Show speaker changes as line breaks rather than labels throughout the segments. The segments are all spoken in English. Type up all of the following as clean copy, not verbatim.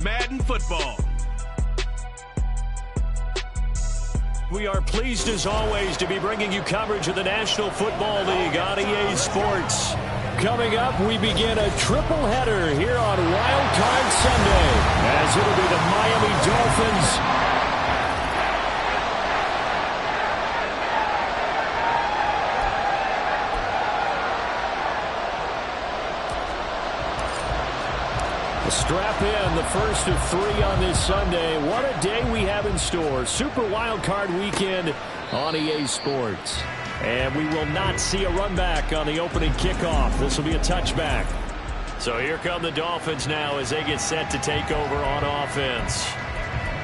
Madden football.
We are pleased as always to be bringing you coverage of the National Football League on EA Sports. Coming up, we begin a triple header here on Wild Card Sunday, as it'll be the Miami Dolphins strap in the first of 3 on this Sunday. What a day we have in store. Super Wild Card Weekend on EA Sports. And we will not see a run back on the opening kickoff. This will be a touchback. So here come the Dolphins now as they get set to take over on offense.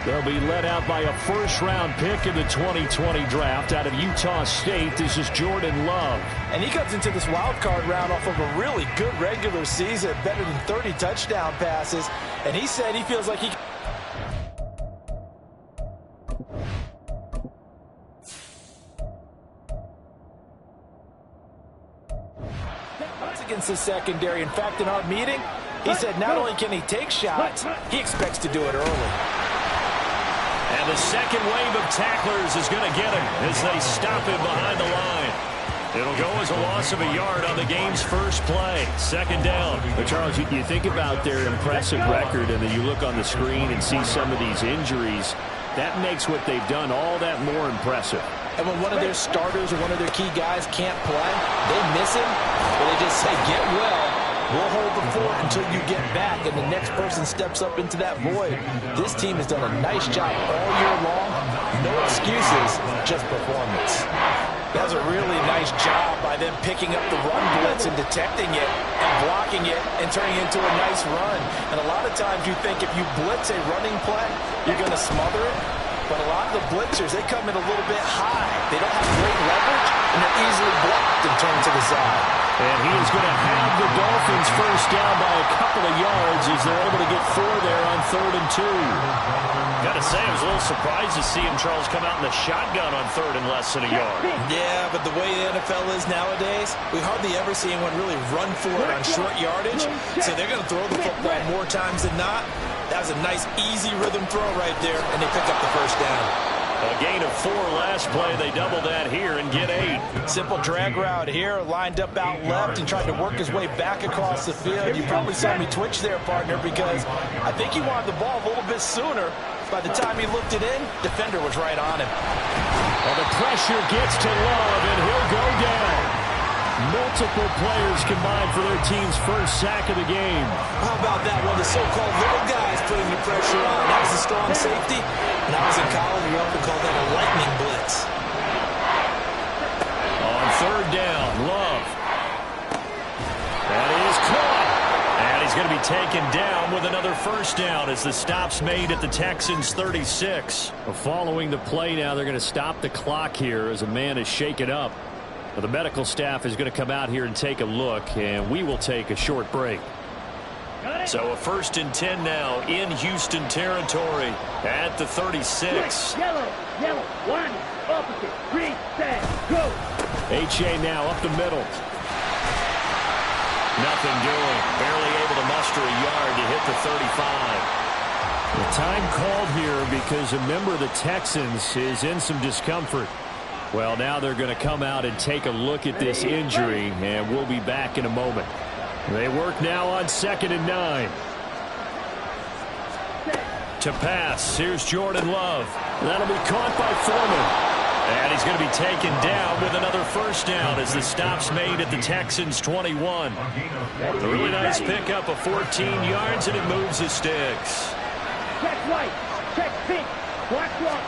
They'll be led out by a first-round pick in the 2020 draft out of Utah State. This is Jordan Love.
And he comes into this wild card round off of a really good regular season, better than 30 touchdown passes. And he said he feels like he against the secondary. In fact, in our meeting, he said not only can he take shots, he expects to do it early.
And the second wave of tacklers is going to get him as they stop him behind the line. It'll go as a loss of a yard on the game's first play. Second down.
But Charles, you think about their impressive record, and then you look on the screen and see some of these injuries. That makes what they've done all that more impressive.
And when one of their starters or one of their key guys can't play, they miss him, or they just say, get well. We'll hold the fort until you get back, and the next person steps up into that void. This team has done a nice job all year long. No excuses, just performance. That was a really nice job by them picking up the run blitz and detecting it and blocking it and turning it into a nice run. And a lot of times you think if you blitz a running play, you're going to smother it. But a lot of the blitzers, they come in a little bit high. They don't have great leverage, and they're easily blocked and turned to the side.
And he is going to have the Dolphins first down by a couple of yards as they're able to get 4 there on 3rd and 2. Got to say, I was a little surprised to see him, Charles, come out in the shotgun on 3rd and less than a yard.
Yeah, but the way the NFL is nowadays, we hardly ever see anyone really run for it on short yardage. So they're going to throw the football more times than not. That was a nice, easy rhythm throw right there, and they pick up the first down.
A gain of 4 last play. They double that here and get 8.
Simple drag route here, lined up out left and tried to work his way back across the field. You probably saw me twitch there, partner, because I think he wanted the ball a little bit sooner. By the time he looked it in, defender was right on him.
Well, the pressure gets to Love, and he'll go down. Multiple players combined for their team's first sack of the game.
How about that? One of the so-called little guys putting the pressure on. That was a strong safety. When I was in college, we often called that a lightning blitz.
On 3rd down, Love. That is caught. And he's going to be taken down with another first down as the stop's made at the Texans' 36.
Well, following the play now, they're going to stop the clock here as a man is shaken up. Well, the medical staff is going to come out here and take a look, and we will take a short break.
So a 1st and 10 now in Houston territory at the 36.
Yellow, 1, opposite, green, set, go.
H.A. now up the middle.
Nothing doing. Barely able to muster a yard to hit the 35.
The time called here because a member of the Texans is in some discomfort. Well, now they're going to come out and take a look at this injury, and we'll be back in a moment. They work now on 2nd and 9.
To pass, here's Jordan Love.
That'll be caught by Foreman.
And he's going to be taken down with another first down as the stop's made at the Texans' 21. A really nice pickup of 14 yards, and it moves the sticks.
Check right, check pink, watch one.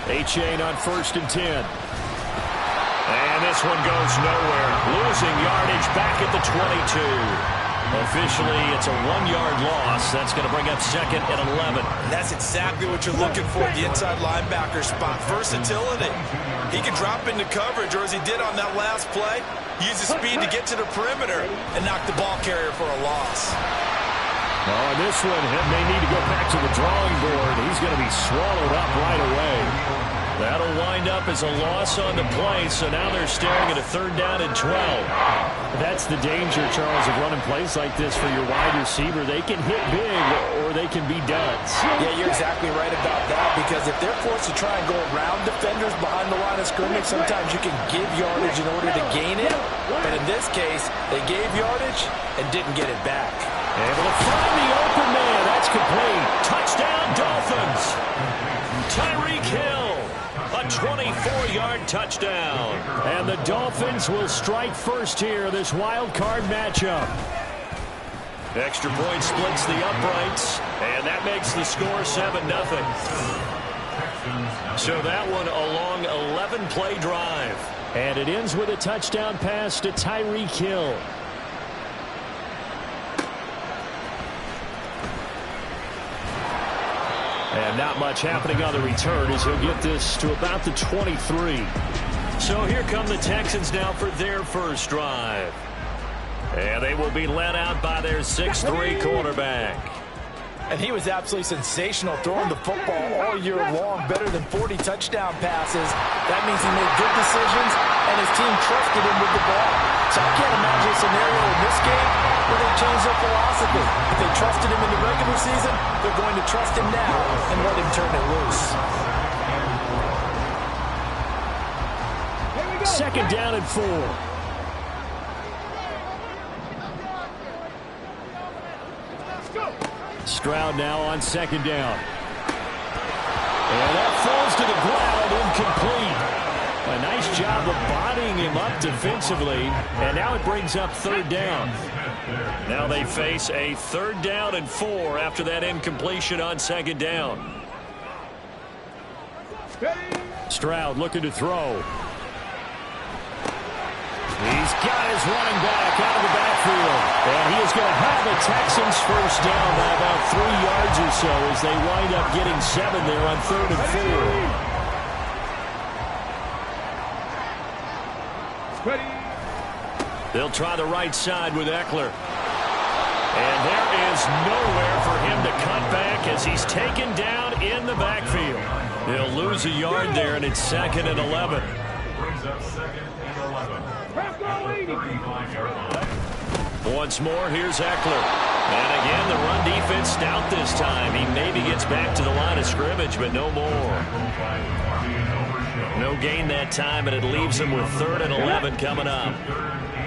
H.A. on 1st and 10.
And this one goes nowhere. Losing yardage back at the 22. Officially, it's a 1-yard loss. That's going to bring up 2nd and 11.
That's exactly what you're looking for at the inside linebacker spot. Versatility. He can drop into coverage, or as he did on that last play, use his speed to get to the perimeter and knock the ball carrier for a loss.
Oh, and this one may need to go back to the drawing board. He's going to be swallowed up right away.
That'll wind up as a loss on the play, so now they're staring at a 3rd down and 12.
That's the danger, Charles, of running plays like this for your wide receiver. They can hit big, or
they can be duds.
Yeah, you're exactly right about that, because if they're forced to try and go around defenders behind the line of scrimmage, sometimes you can give yardage in order to gain it. But in this case, they gave yardage and didn't get it back.
Able to find the open man. That's complete. Touchdown, Dolphins. Tyreek Hill. A 24-yard touchdown. And the Dolphins will strike first here, this wild card matchup. Extra point splits the uprights, and that makes the score 7-0. So that one a long 11-play drive. And it ends with a touchdown pass to Tyreek Hill. And not much happening on the return as he'll get this to about the 23. So here come the Texans now for their first drive. And they will be led out by their 6'3" quarterback.
And he was absolutely sensational throwing the football all year long, better than 40 touchdown passes. That means he made good decisions, and his team trusted him with the ball. So I can't imagine a scenario in this game where they change their philosophy. If they trusted him in the regular season, they're going to trust him now and let him turn it loose.
Second down and 4. Stroud now on second down. And that falls to the ground, incomplete. A nice job of bodying him up defensively. And now it brings up third down. Now they face a 3rd down and 4 after that incompletion on second down. Stroud looking to throw. He's got his running back out of the backfield. And he is going to have the Texans first down by about 3 yards or so as they wind up getting 7 there on 3rd and 4. They'll try the right side with Eckler. And there is nowhere for him to cut back as he's taken down in the backfield. They'll lose a yard there, and it's 2nd and 11.
Brings up 2nd and 11.
Once more, here's Eckler. And again, the run defense stout this time. He maybe gets back to the line of scrimmage, but no more. No gain that time, and it leaves him with 3rd and 11 coming up.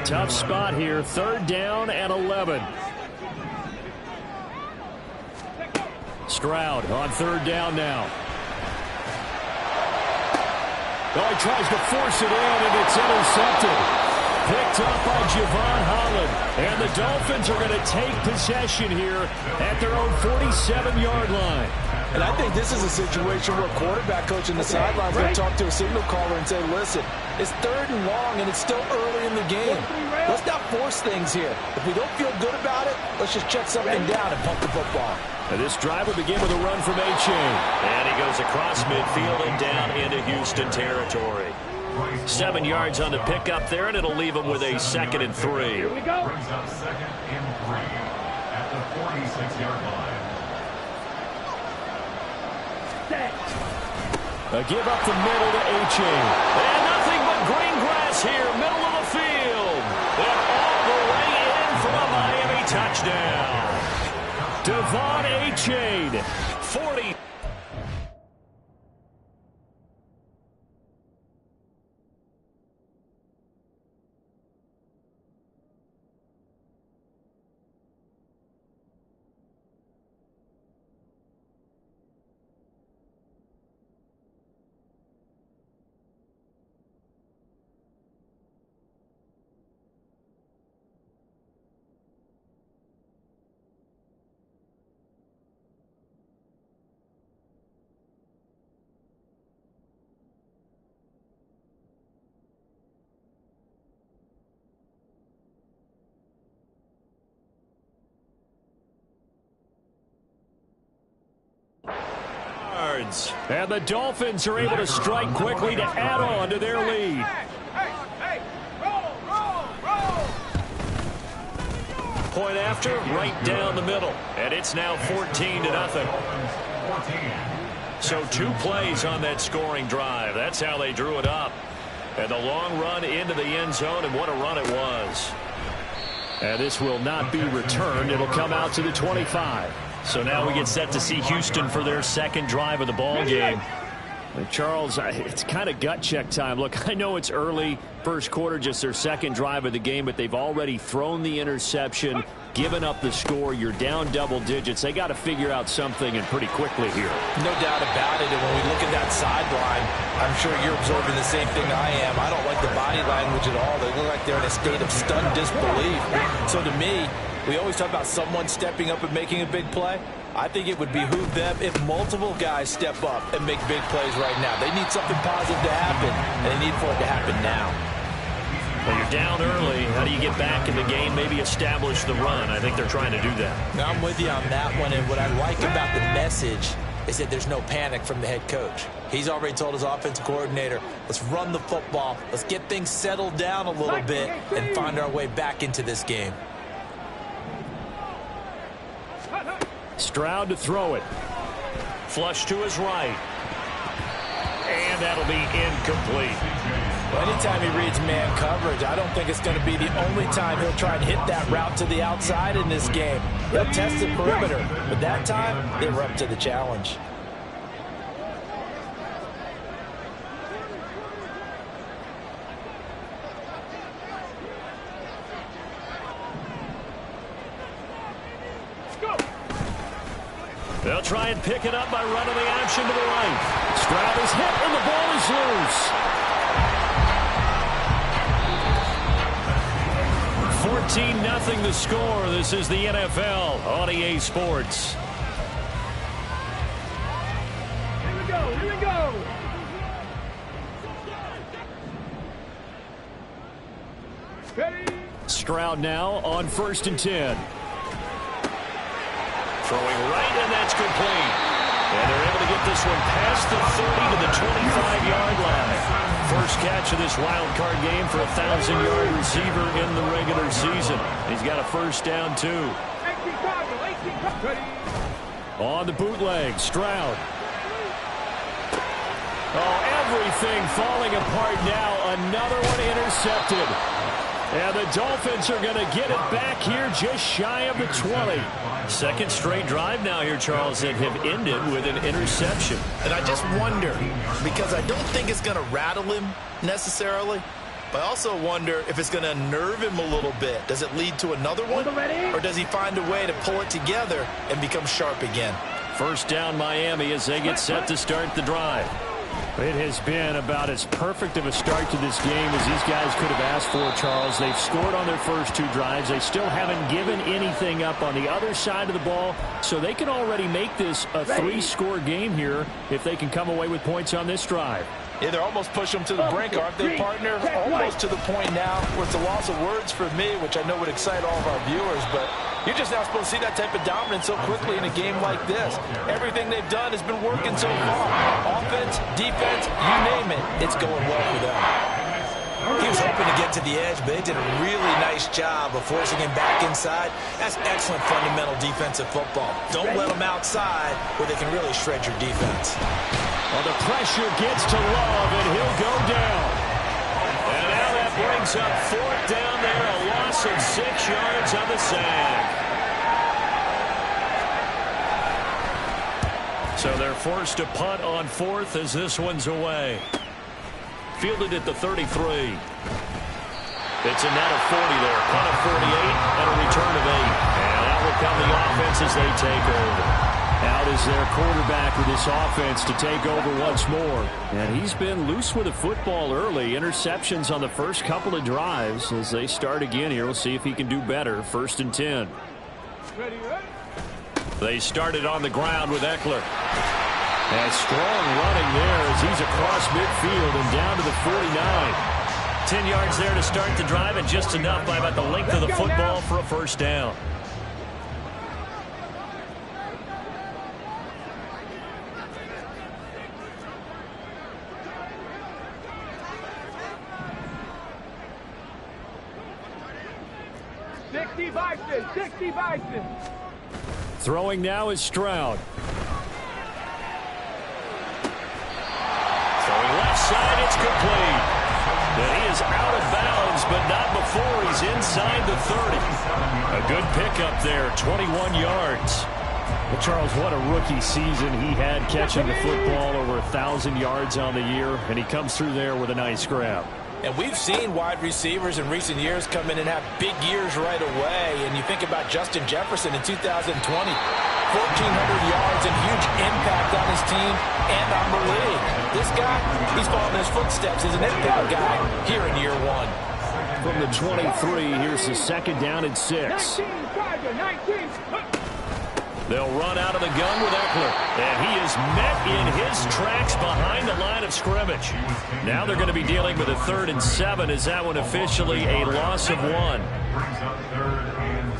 Tough spot here, 3rd down and 11. Stroud on 3rd down now. Oh, he tries to force it in, and it's intercepted. Picked up by Javon Holland. And the Dolphins are going to take possession here at their own 47-yard line.
And I think this is a situation where quarterback coach in the sidelines will talk to a signal caller and say, listen, it's 3rd and long, and it's still early in the game. Let's not force things here. If we don't feel good about it, let's just check something down and pump the football.
And this drive will begin with a run from A-Chain. And he goes across midfield and down into Houston territory. 7 yards on the pickup there, and it'll leave him with a 2nd and 3.
Here we go.
Brings up 2nd and 3 at the 46-yard line.
A give up the middle to A-Chain. And nothing but green grass here, middle of the field. And all the way in for a Miami touchdown. Devon A-Chain, 40. And the Dolphins are able to strike quickly to add on to their lead. Point after, right down the middle. And it's now 14-0. So 2 plays on that scoring drive. That's how they drew it up. And the long run into the end zone, and what a run it was. And this will not be returned. It'll come out to the 25. So now we get set to see Houston for their second drive of the ball game. Charles, it's kind of gut check time. Look, I know it's early, first quarter, just their second drive of the game, but they've already thrown the interception, given up the score. You're down double digits. They got to figure out something, and pretty quickly here.
No doubt about it. And when we look at that sideline, I'm sure you're observing the same thing I am. I don't like the body language at all. They look like they're in a state of stunned disbelief. So to me, we always talk about someone stepping up and making a big play. I think it would behoove them if multiple guys step up and make big plays right now. They need something positive to happen, and they need for it to happen now.
Well, you're down early. How do you get back in the game, maybe establish the run? I think they're trying to do that.
Now, I'm with you on that one, and what I like about the message is that there's no panic from the head coach. He's already told his offensive coordinator, let's run the football, let's get things settled down a little bit, and find our way back into this game.
Stroud to throw it. Flush to his right. And that'll be incomplete.
Well, anytime he reads man coverage, I don't think it's going to be the only time he'll try and hit that route to the outside in this game. He'll test the perimeter, but that time, they were up to the challenge.
They'll try and pick it up by running the action to the right. Stroud is hit, and the ball is loose. 14-0 the score. This is the NFL on EA Sports.
Here we go, here we go. Ready?
Stroud now on 1st and 10. Throwing right, and that's complete. And they're able to get this one past the 30 to the 25-yard line. First catch of this wild card game for a 1,000-yard receiver in the regular season. He's got a first down, too.
18 Ready?
On the bootleg, Stroud. Oh, everything falling apart now. Another one intercepted. And the Dolphins are going to get it back here just shy of the 20. Second straight drive now here, Charles, that have ended with an interception.
And I just wonder, because I don't think it's going to rattle him necessarily, but I also wonder if it's going to unnerve him a little bit. Does it lead to another one? Or does he find a way to pull it together and become sharp again?
First down Miami as they get set to start the drive.
It has been about as perfect of a start to this game as these guys could have asked for, Charles. They've scored on their first two drives. They still haven't given anything up on the other side of the ball, so they can already make this a 3-score game here if they can come away with points on this drive.
Yeah, they're almost pushing them to the brink, aren't they, partner? Almost to the point now where it's a loss of words for me, which I know would excite all of our viewers, but you're just not supposed to see that type of dominance so quickly in a game like this. Everything they've done has been working so far. Offense, defense, you name it, it's going well for them. He was hoping to get to the edge, but they did a really nice job of forcing him back inside. That's excellent fundamental defensive football. Don't let them outside where they can really shred your defense.
Well, the pressure gets to Love, and he'll go down. And now that brings up 4th down there, a loss of 6 yards on the sack. So they're forced to punt on 4th as this one's away. Fielded at the 33. It's a net of 40 there. Punt of 48 and a return of 8. And out will come the offense as they take over. Out is their quarterback with this offense to take over once more. And he's been loose with the football early. Interceptions on the first couple of drives. As they start again here, we'll see if he can do better. 1st and 10.
Ready?
They started on the ground with Eckler. And strong running there as he's across midfield and down to the 49. 10 yards there to start the drive, and just enough by about the length of the football for a first down.
Bison.
Throwing now is Stroud. Throwing left side, it's complete. And he is out of bounds, but not before he's inside the 30. A good pickup there, 21 yards.
Well, Charles, what a rookie season he had, catching the football over 1,000 yards on the year, and he comes through there with a nice grab.
And we've seen wide receivers in recent years come in and have big years right away. And you think about Justin Jefferson in 2020, 1,400 yards and huge impact on his team and on the league. This guy, he's following his footsteps as an impact guy here in year one.
From the 23, here's the second down and 6.
19.
They'll run out of the gun with Eckler. And he is met in his tracks behind the line of scrimmage. Now they're going to be dealing with a 3rd and 7. Is that one officially a loss of 1?
Brings up 3rd and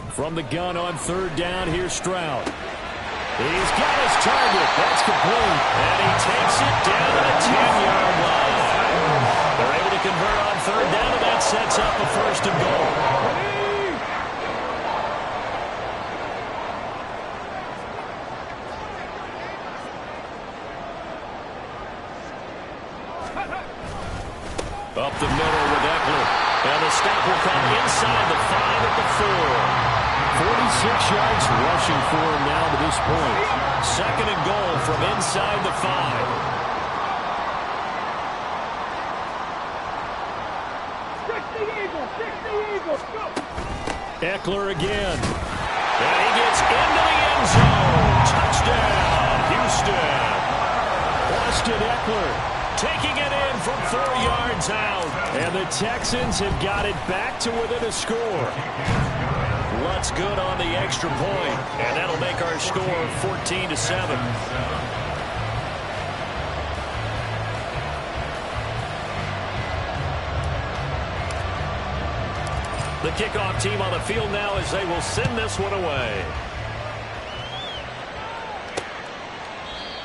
7.
From the gun on 3rd down, here's Stroud. He's got his target. That's complete. And he takes it down to the 10-yard line. They're able to convert on 3rd down, and that sets up a 1st and goal. Up the middle with Eckler. And the stop will come inside the 5 at the 4. 46 yards rushing for him now to this point. 2nd and goal from inside the 5.
Go.
Eckler again. And he gets into the end zone. Touchdown, Houston. Austin Eckler taking it in from 4 yards out. And the Texans have got it back to within a score. Lutz good on the extra point, and that'll make our score 14-7. The kickoff team on the field now as they will send this one away.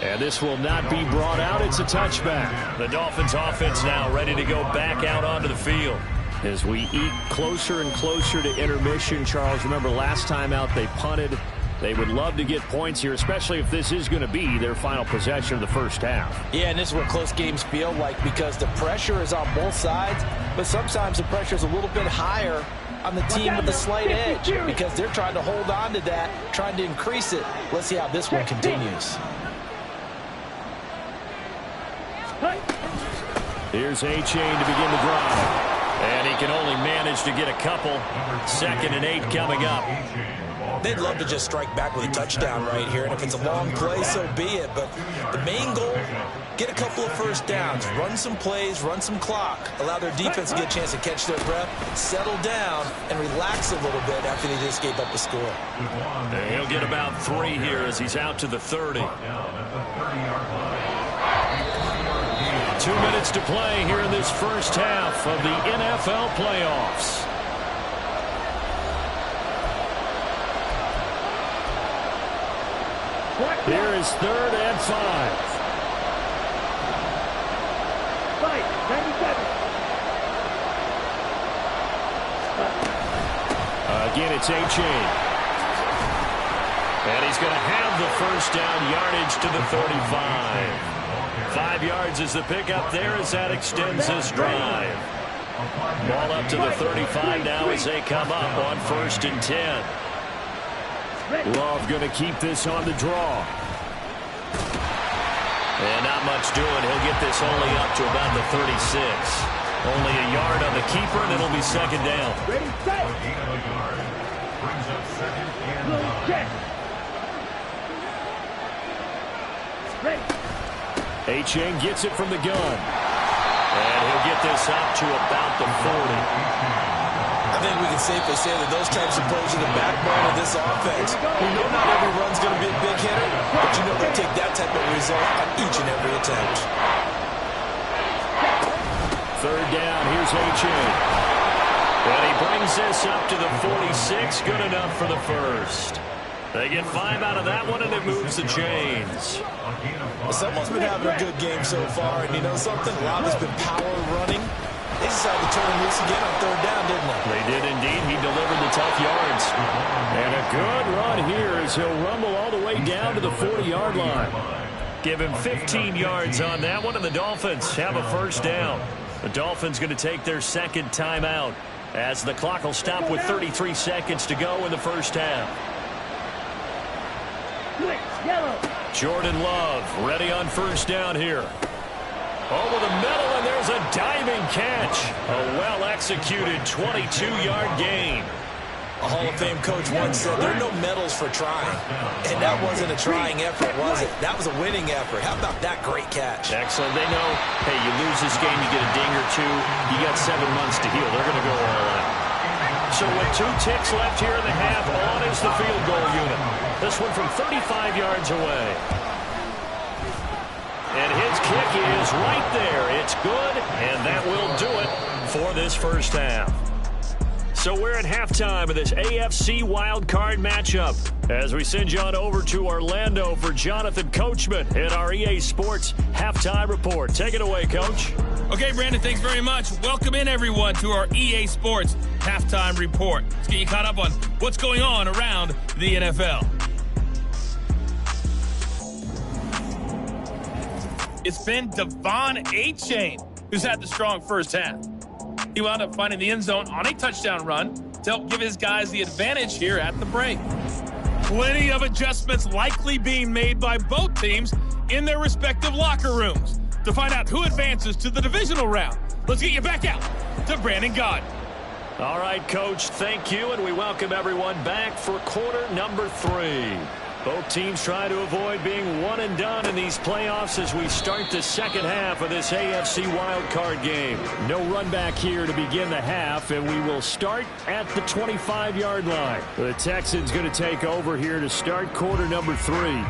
And this will not be brought out. It's a touchback. The Dolphins offense now ready to go back out onto the field. As we eke closer and closer to intermission, Charles, remember last time out they punted. They would love to get points here, especially if this is going to be their final possession of the first half.
Yeah, and this is what close games feel like because the pressure is on both sides, but sometimes the pressure is a little bit higher on the team with the slight edge because they're trying to hold on to that, trying to increase it. Let's see how this one continues.
Here's A-Chain to begin the drive. And he can only manage to get a couple. 2nd and 8 coming up.
They'd love to just strike back with a touchdown right here, and if it's a long play, so be it. But the main goal, get a couple of first downs, run some plays, run some clock, allow their defense to get a chance to catch their breath, settle down, and relax a little bit after they just gave up the score.
And he'll get about 3 here as he's out to the 30. 2 minutes to play here in this first half of the NFL playoffs. Here is 3rd and 5. Again, it's A-Chain. And he's going to have the first down yardage to the 35. 5 yards is the pickup there as that extends his drive. Ball up to the 35 now as they come up on 1st and 10. Love going to keep this on the draw. And not much doing. He'll get this only up to about the 36. Only a yard on the keeper, and it'll be 2nd down.
Ready, set.
Brings up 2nd and 9.
Ready.
A-Chain gets it from the gun. And he'll get this up to about the 40.
I think we can safely say that those types of plays are the backbone of this offense. We know not every run's going to be a big hitter, but you know they take that type of result on each and every attempt.
3rd down, here's A-Chain. And he brings this up to the 46, good enough for the 1st. They get 5 out of that one, and it moves the chains.
Well, someone's been having a good game so far, and you know something? Rob has been power running. They decided to turn him loose again on 3rd down, didn't they?
They did indeed. He delivered the tough yards. And a good run here as he'll rumble all the way down to the 40-yard line.
Give him 15 yards on that one, and the Dolphins have a first down. The Dolphins going to take their second timeout as the clock will stop with 33 seconds to go in the first half. Jordan Love ready on first down here. Over the middle, and there's a diving catch. A well-executed 22-yard gain.
A Hall of Fame coach once said there are no medals for trying. And that wasn't a trying effort, was it? That was a winning effort. How about that great catch?
Excellent. They know, hey, you lose this game, you get a ding or two. You got 7 months to heal. They're going to go all out. So with 2 ticks left here in the half, on is the field goal unit. This one from 35 yards away. And his kick is right there. It's good, and that will do it for this first half. So we're at halftime of this AFC wildcard matchup as we send you on over to Orlando for Jonathan Coachman in our EA Sports Halftime Report. Take it away, Coach.
Okay, Brandon, thanks very much. Welcome in, everyone, to our EA Sports Halftime Report. Let's get you caught up on what's going on around the NFL. It's been Devon Achane who's had the strong first half. He wound up finding the end zone on a touchdown run to help give his guys the advantage here at the break. Plenty of adjustments likely being made by both teams in their respective locker rooms. To find out who advances to the divisional round, let's get you back out to Brandon Gaudin.
All right, Coach, thank you, and we welcome everyone back for quarter number 3. Both teams try to avoid being one and done in these playoffs as we start the second half of this AFC wildcard game. No run back here to begin the half, and we will start at the 25-yard line. The Texans going to take over here to start quarter number 3.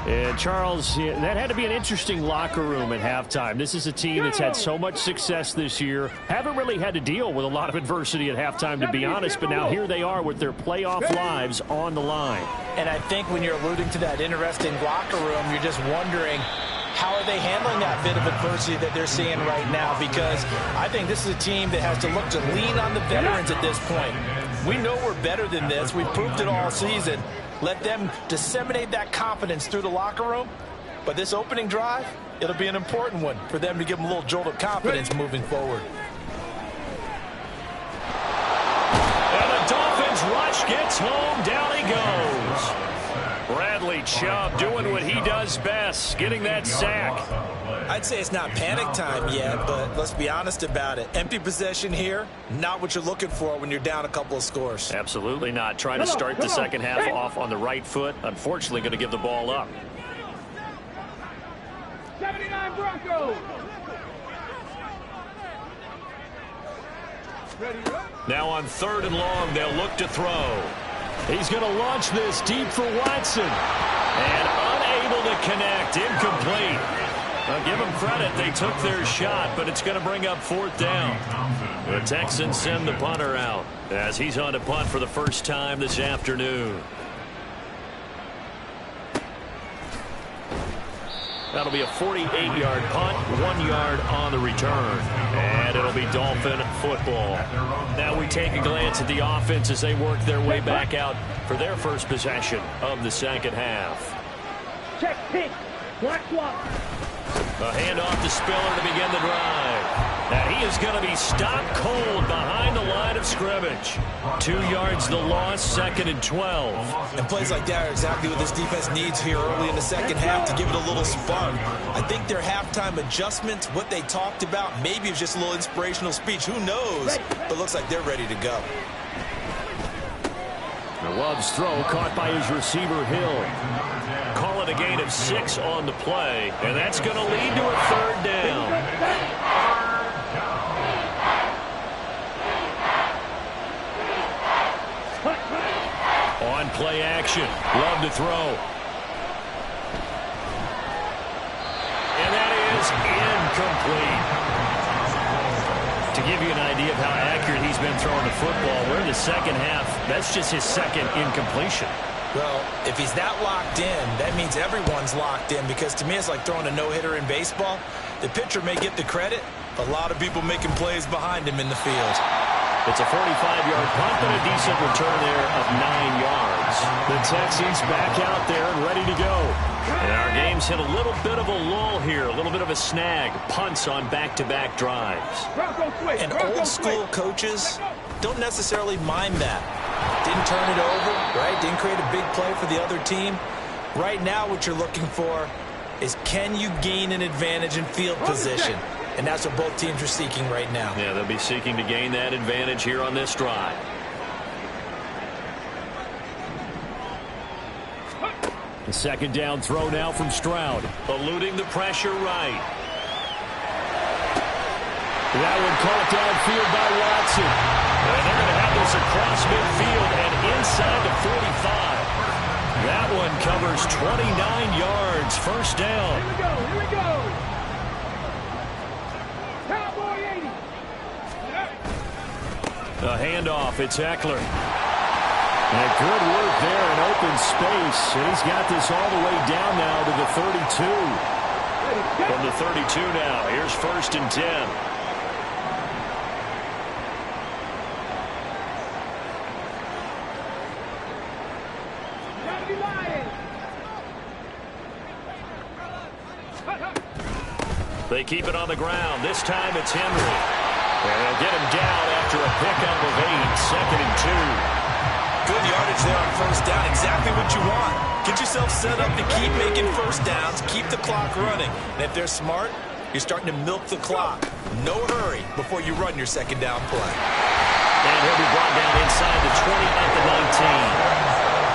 And, Charles, that had to be an interesting locker room at halftime. This is a team that's had so much success this year. Haven't really had to deal with a lot of adversity at halftime, to be honest. But now here they are with their playoff lives on the line.
And I think when you're alluding to that interesting locker room, you're just wondering, how are they handling that bit of adversity that they're seeing right now? Because I think this is a team that has to look to lean on the veterans at this point. We know we're better than this. We've proved it all season. Let them disseminate that confidence through the locker room. But this opening drive, it'll be an important one for them to give them a little jolt of confidence moving forward.
And the Dolphins rush gets home. Down he goes. Bradley Chubb doing what he does best, getting that sack.
I'd say it's not panic time yet, but let's be honest about it. Empty possession here, not what you're looking for when you're down a couple of scores.
Absolutely not. Trying to start the second half off on the right foot. Unfortunately, going to give the ball up.
79 Broncos.
Now on 3rd and long, they'll look to throw. He's going to launch this deep for Watson. And unable to connect. Incomplete. I'll give them credit. They took their shot, but it's going to bring up 4th down. The Texans send the punter out as he's on to punt for the first time this afternoon. That'll be a 48-yard punt, 1 yard on the return. And it'll be Dolphin football. Now we take a glance at the offense as they work their way back out for their first possession of the second half.
Check pink. Black swap.
A handoff to Spiller to begin the drive. Now he is going to be stopped cold behind the line of scrimmage. 2 yards the loss, 2nd and 12.
And plays like that are exactly what this defense needs here early in the second half to give it a little spark. I think their halftime adjustments, what they talked about, maybe it was just a little inspirational speech. Who knows? But looks like they're ready to go.
Love's throw caught by his receiver Hill. Call it a gain of 6 on the play, and that's going to lead to a 3rd down. On play action, Love to throw. And that is incomplete. To give you an idea of how accurate he's been throwing the football, we're in the second half. That's just his 2nd incompletion.
Well, if he's that locked in, that means everyone's locked in, because to me it's like throwing a no-hitter in baseball. The pitcher may get the credit, but a lot of people making plays behind him in the field.
It's a 45-yard punt, but a decent return there of 9 yards. The Texans back out there and ready to go. And our game's hit a little bit of a lull here, a little bit of a snag. Punts on back-to-back drives.
And old-school coaches don't necessarily mind that. Didn't turn it over, right? Didn't create a big play for the other team. Right now what you're looking for is, can you gain an advantage in field position? And that's what both teams are seeking right now.
Yeah, they'll be seeking to gain that advantage here on this drive. The second down throw now from Stroud. Eluding the pressure right. That one caught downfield by Watson. And they're going to have this across midfield and inside the 45. That one covers 29 yards. First down.
Here we go, here we go. Cowboy 80.
The handoff, it's Eckler. And good work there in open space. And he's got this all the way down now to the 32. From the 32 now, here's 1st and 10. They keep it on the ground. This time it's Henry. And they'll get him down after a pickup of 8. 2nd and 2.
Good yardage there on first down. Exactly what you want. Get yourself set up to keep making first downs. Keep the clock running. And if they're smart, you're starting to milk the clock. No hurry before you run your second down play.
And he'll be brought down inside the 20 at the 19.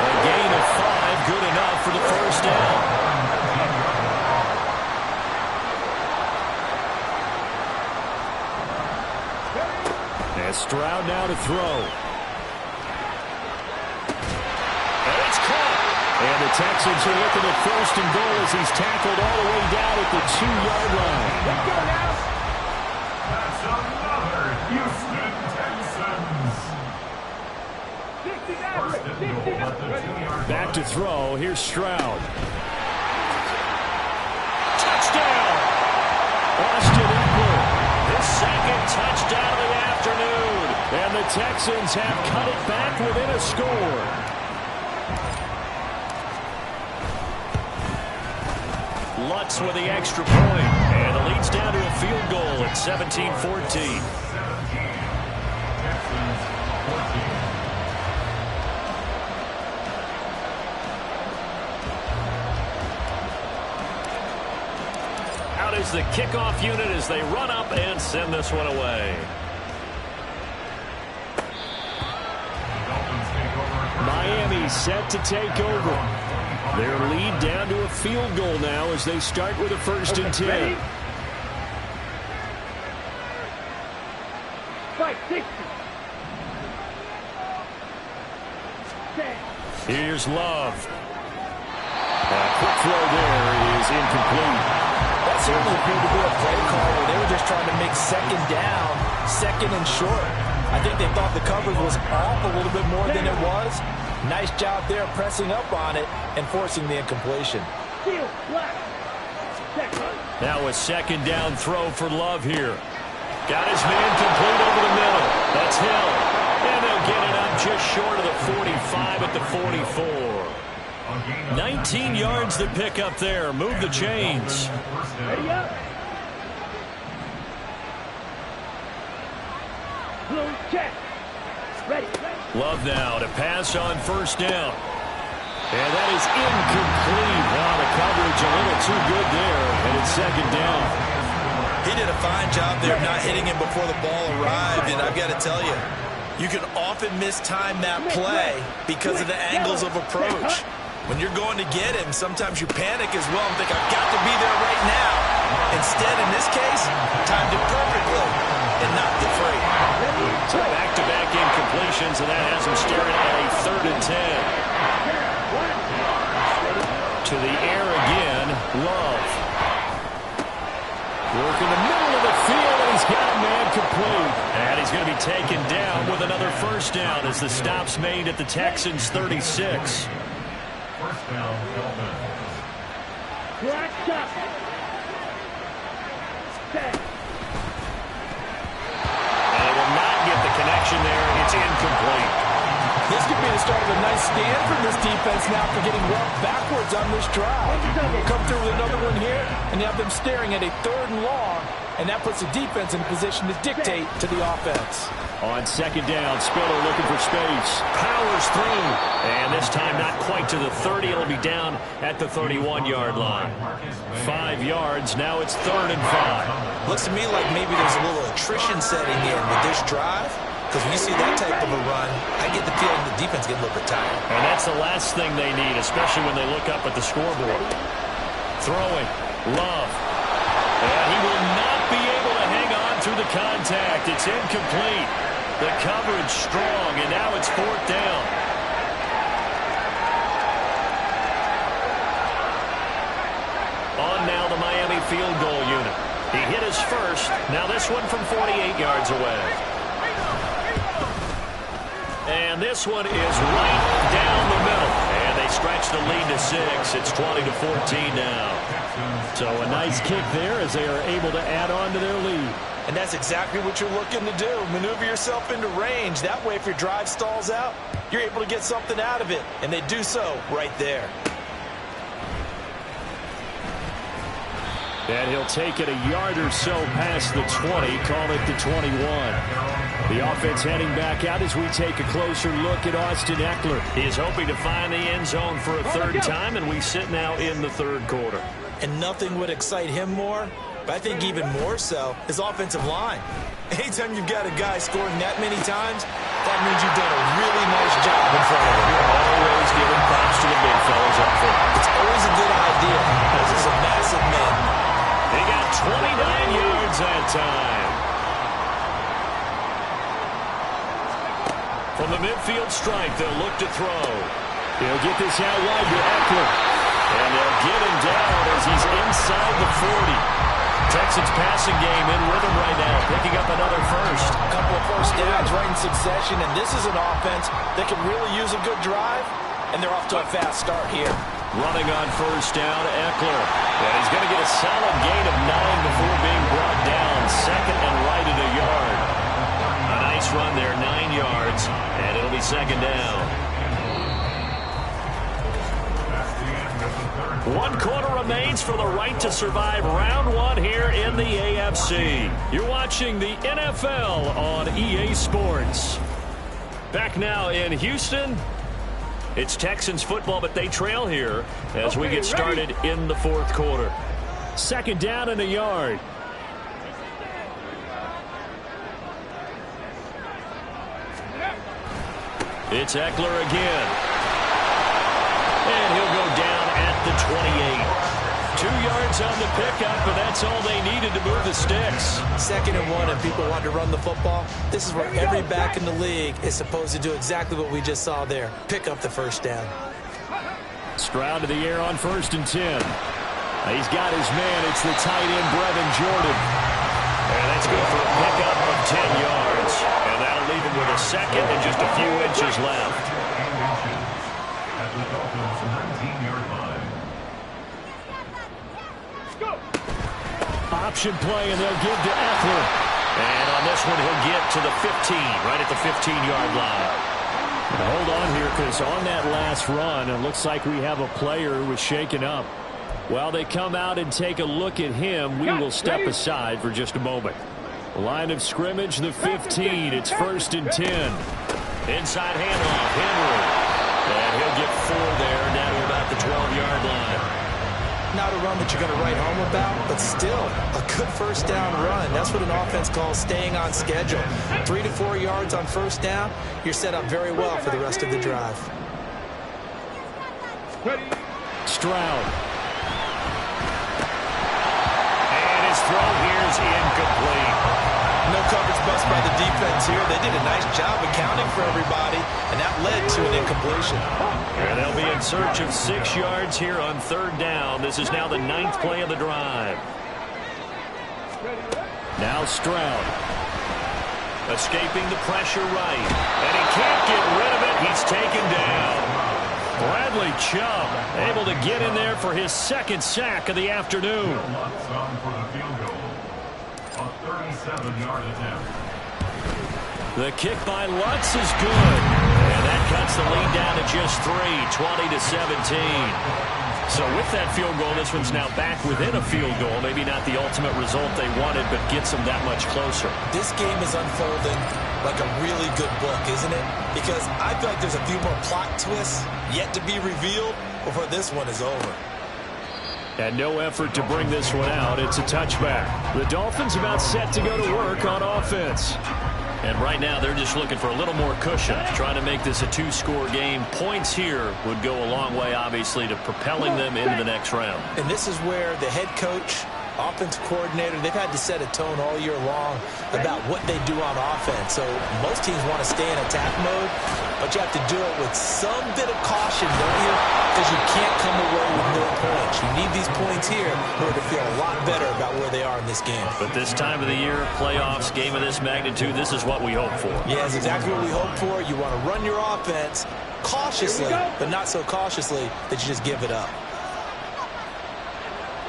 A gain of 5, good enough for the first down. Stroud now to throw. And it's caught. And the Texans are looking at 1st and goal as he's tackled all the way down at the 2-yard line.
Let's go now.
That's another Houston Texans.
60 average. 60 average.
Back to throw. Here's Stroud. Touchdown! Austin Eckler. His second touchdown of the afternoon. And the Texans have cut it back within a score. Lutz with the extra point. And the lead's down to a field goal at 17-14. Out is the kickoff unit as they run up and send this one away. Miami set to take over. Their lead down to a field goal now as they start with a 1st and 10.
Ready? Fight 60.
Here's Love. A quick throw there is incomplete.
That certainly appeared to be a play call where they were just trying to make second down, 2nd and short. I think they thought the coverage was off a little bit more than it was. Nice job there pressing up on it and forcing the incompletion.
Now a 2nd down throw for Love here. Got his man complete over the middle. That's Hill. And they'll get it up just short of the 45 at the 44. 19 yards to pick up there. Move the chains.
Ready up. Blue check. Ready.
Love now to pass on 1st down. And that is incomplete. Wow, the coverage a little too good there. And it's 2nd down.
He did a fine job there of not hitting him before the ball arrived. And I've got to tell you, you can often mistime that play because of the angles of approach. When you're going to get him, sometimes you panic as well and think, I've got to be there right now. Instead, in this case, timed it perfectly and knocked it free.
So back-to-back incompletions, and that has him staring at a 3rd and 10. To the air again, Love. Work in the middle of the field, and he's got a man complete. And he's going to be taken down with another 1st down as the stop's made at the Texans' 36.
1st down, Dolphins.
Black up.
And will not get the connection incomplete.
This could be the start of a nice stand from this defense now for getting well backwards on this drive. Come through with another one here, and you have them staring at a 3rd and long, and that puts the defense in a position to dictate to the offense.
On 2nd down, Spiller looking for space. Powers through. And this time not quite to the 30. It'll be down at the 31-yard line. 5 yards. Now it's 3rd and 5.
Looks to me like maybe there's a little attrition setting in with this drive. Because when you see that type of a run, I get the feeling the defense get a little bit tired.
And that's the last thing they need, especially when they look up at the scoreboard. Throwing. Love. And he will not be able to hang on through the contact. It's incomplete. The coverage strong, and now it's 4th down. On now the Miami field goal unit. He hit his first. Now this one from 48 yards away. And this one is right down the middle. And they stretch the lead to 6. It's 20-14 now. So a nice kick there as they are able to add on to their lead.
And that's exactly what you're looking to do. Maneuver yourself into range. That way, if your drive stalls out, you're able to get something out of it. And they do so right there.
And he'll take it a yard or so past the 20, call it the 21. The offense heading back out as we take a closer look at Austin Eckler. He is hoping to find the end zone for a 3rd time, and we sit now in the 3rd quarter.
And nothing would excite him more, but I think even more so, his offensive line. Anytime you've got a guy scoring that many times, that means you've done a really nice job in front of him.
You're always giving props to the big fellas up front.
It's always a good idea. Those are some massive men.
They got 29 yards that time. From the midfield stripe, they'll look to throw. He'll get this out wide to Eckler. And they'll get him down as he's inside the 40. Texans passing game in with him right now, picking up another first.
A couple of first downs right in succession, and this is an offense that can really use a good drive, and they're off to a fast start here.
Running on 1st down, Eckler. And he's going to get a solid gain of 9 before being brought down. 2nd and right at a yard. A nice run there, 9 yards, and it'll be 2nd down. 1 quarter remains for the right to survive round 1 here in the AFC. You're watching the NFL on EA Sports. Back now in Houston. It's Texans football, but they trail here as we get started in the 4th quarter. 2nd down and a yard. It's Eckler again. And he'll go down at the 28. 2 yards on the pickup, but that's all they needed to move the sticks.
2nd and 1, and people want to run the football. This is where every back in the league is supposed to do exactly what we just saw there. Pick up the 1st down.
Stroud to the air on 1st and 10. He's got his man. It's the tight end, Brevin Jordan. And that's good for a pickup of 10 yards. And that'll leave him with a 2nd and just a few inches left.
At the Dolphins' 19-yard line.
Option play, and they'll give to Eckler. And on this one, he'll get to the 15, right at the 15-yard line. Now hold on here, because on that last run, it looks like we have a player who was shaken up. While they come out and take a look at him, we will step aside for just a moment. Line of scrimmage, the 15. It's 1st and 10. Inside handoff, Henry. And he'll get 4 there, down to about the 12-yard line.
Not a run that you're going to write home about, but still a good 1st down run. That's what an offense calls staying on schedule. 3 to 4 yards on 1st down, you're set up very well for the rest of the drive.
Stroud. And his throw here is incomplete.
No coverage bust by the defense here. They did a nice job accounting for everybody, and that led to an incompletion.
And they'll be in search of 6 yards here on 3rd down. This is now the 9th play of the drive. Now Stroud. Escaping the pressure right. And he can't get rid of it. He's taken down. Bradley Chubb able to get in there for his 2nd sack of the afternoon.
For the field goal. A 37-yard attempt.
The kick by Lutz is good. And that cuts the lead down to just 3, 20-17. So with that field goal, this one's now back within a field goal. Maybe not the ultimate result they wanted, but gets them that much closer.
This game is unfolding like a really good book, isn't it? Because I feel like there's a few more plot twists yet to be revealed before this one is over.
And no effort to bring this one out. It's a touchback. The Dolphins about set to go to work on offense. And right now, they're just looking for a little more cushion, trying to make this a 2-score game. Points here would go a long way, obviously, to propelling them into the next round.
And this is where the head coach, offensive coordinator, they've had to set a tone all year long about what they do on offense. So most teams want to stay in attack mode, but you have to do it with some bit of caution, don't you? Because you can't come away with no points. You need these points here in order to feel a lot better about where they are in this game.
But this time of the year, playoffs, game of this magnitude, this is what we hope for.
Yeah, it's exactly what we hope for. You want to run your offense cautiously, but not so cautiously that you just give it up.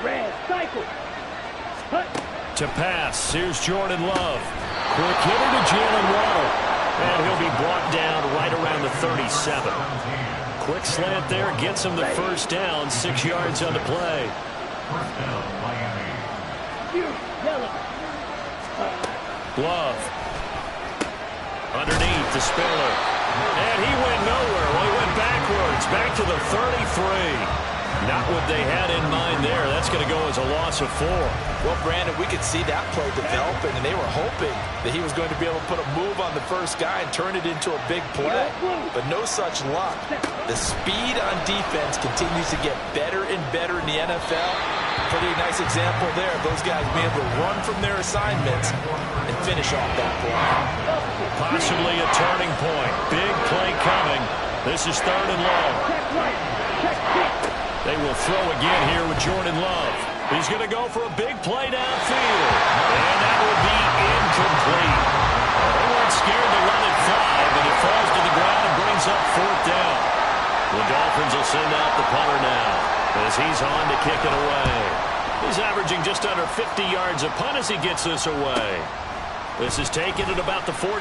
Red cycle.
To pass, here's Jordan Love. Quick hitter to Jalen Waddle. And he'll be brought down right around the 37. Quick slant there, gets him the first down, 6 yards on the play. Love. Underneath the Spiller. And he went nowhere. Well, he went backwards, back to the 33. Not what they had in mind there. That's going to go as a loss of 4.
Well, Brandon, we could see that play developing, and they were hoping that he was going to be able to put a move on the first guy and turn it into a big play. But no such luck. The speed on defense continues to get better and better in the NFL. Pretty nice example there of those guys being able to run from their assignments and finish off that play.
Possibly a turning point. Big play coming. This is 3rd and long. They will throw again here with Jordan Love. He's going to go for a big play downfield. And that will be incomplete. They weren't scared to let it fly, but it falls to the ground and brings up 4th down. The Dolphins will send out the punter now as he's on to kick it away. He's averaging just under 50 yards a punt as he gets this away. This is taken at about the 14.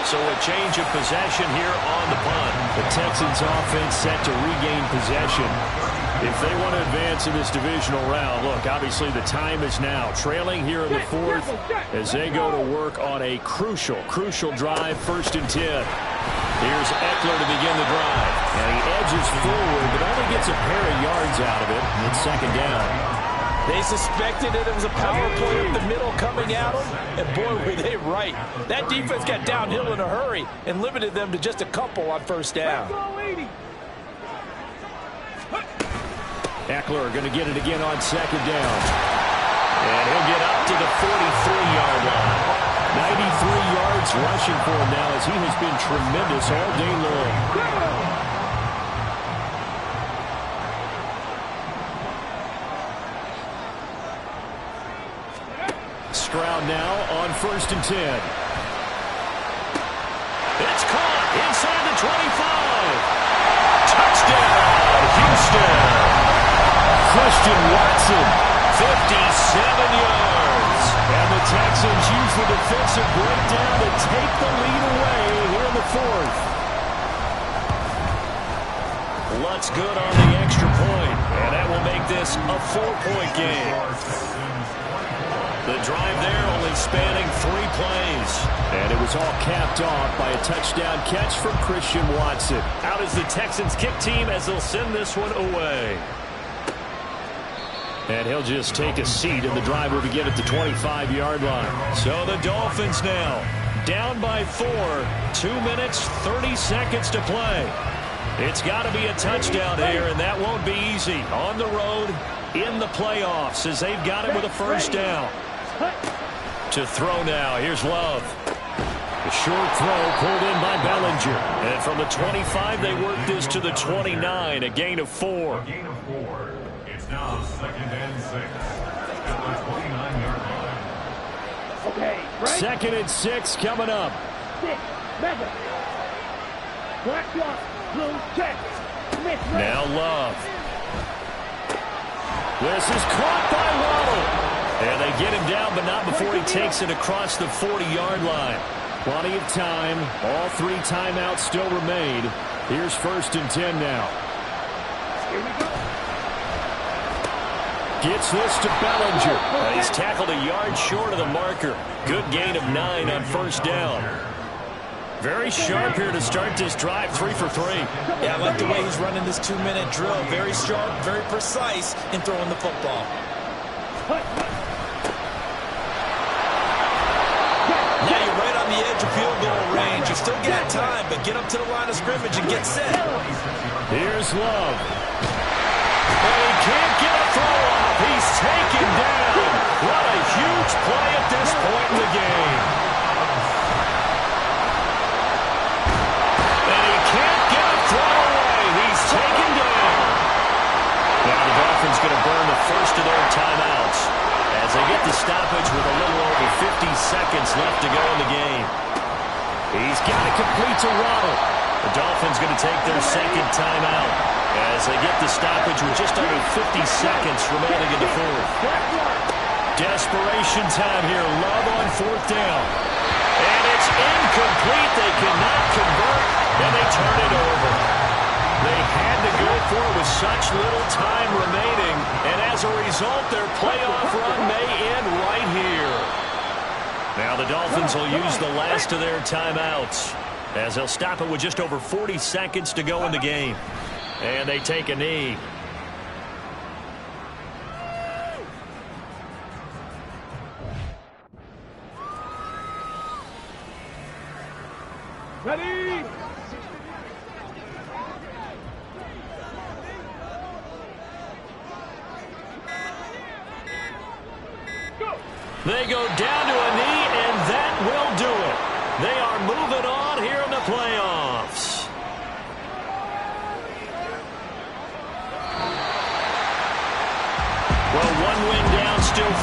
So a change of possession here on the punt. The Texans offense set to regain possession. If they want to advance in this divisional round, look, obviously the time is now. Trailing here in the 4th as they go to work on a crucial drive, 1st and 10. Here's Eckler to begin the drive. And he edges forward, but only gets a pair of yards out of it. It's 2nd down.
They suspected that it was a power play up the middle coming at them, and boy, were they right. That defense got downhill in a hurry and limited them to just a couple on 1st down.
Eckler going to get it again on 2nd down. And he'll get up to the 43-yard line. 93 yards rushing for him now as he has been tremendous all day long. Stroud now on 1st and 10. It's caught inside the 25. Touchdown, Houston. Christian Watson, 57 yards. And the Texans use the defensive breakdown to take the lead away here in the 4th. Lutz good on the extra point, and that will make this a 4-point game. The drive there only spanning 3 plays. And it was all capped off by a touchdown catch from Christian Watson. Out is the Texans kick team as they'll send this one away. And he'll just take a seat, and the drive will begin at the 25-yard line. So the Dolphins now down by 4. 2 minutes, 30 seconds to play. It's got to be a touchdown here, and that won't be easy. On the road, in the playoffs, as they've got it with a 1st down. To throw now. Here's Love. A short throw pulled in by Bellinger. And from the 25, they work this to the 29. A gain of 4.
It's now 2nd and 6 at the 29-yard line.
Okay, right.
2nd and 6 coming up.
6, mega. Black block, blue check.
Now Love. This is caught by Waddle. And they get him down, but not before he takes it across the 40-yard line. Plenty of time. All 3 timeouts still remain. Here's 1st and 10 now.
Here we go.
Gets this to Bellinger. He's tackled a yard short of the marker. Good gain of 9 on 1st down. Very sharp here to start this drive, 3 for 3.
Yeah, I like the way he's running this 2-minute drill. Very sharp, very precise in throwing the football. Now you're right on the edge of field goal range. You still got time, but get up to the line of scrimmage and get set.
Here's Love. And he can't get a throw off. He's taken down. What a huge play at this point in the game. And he can't get a throw away. He's taken down. Now the Dolphins going to burn the first of their timeouts as they get the stoppage with a little over 50 seconds left to go in the game. He's got it complete to Waddle. The Dolphins going to take their 2nd timeout as they get the stoppage with just under 50 seconds remaining in the 4th. Desperation time here. Love on 4th down. And it's incomplete. They cannot convert, and they turn it over. They had to go for it with such little time remaining, and as a result, their playoff run may end right here. Now the Dolphins will use the last of their timeouts as they'll stop it with just over 40 seconds to go in the game. And they take a knee.
Ready?
They go down to a knee, and that will do it. They are moving on here in the playoffs. Well, 1 win down, still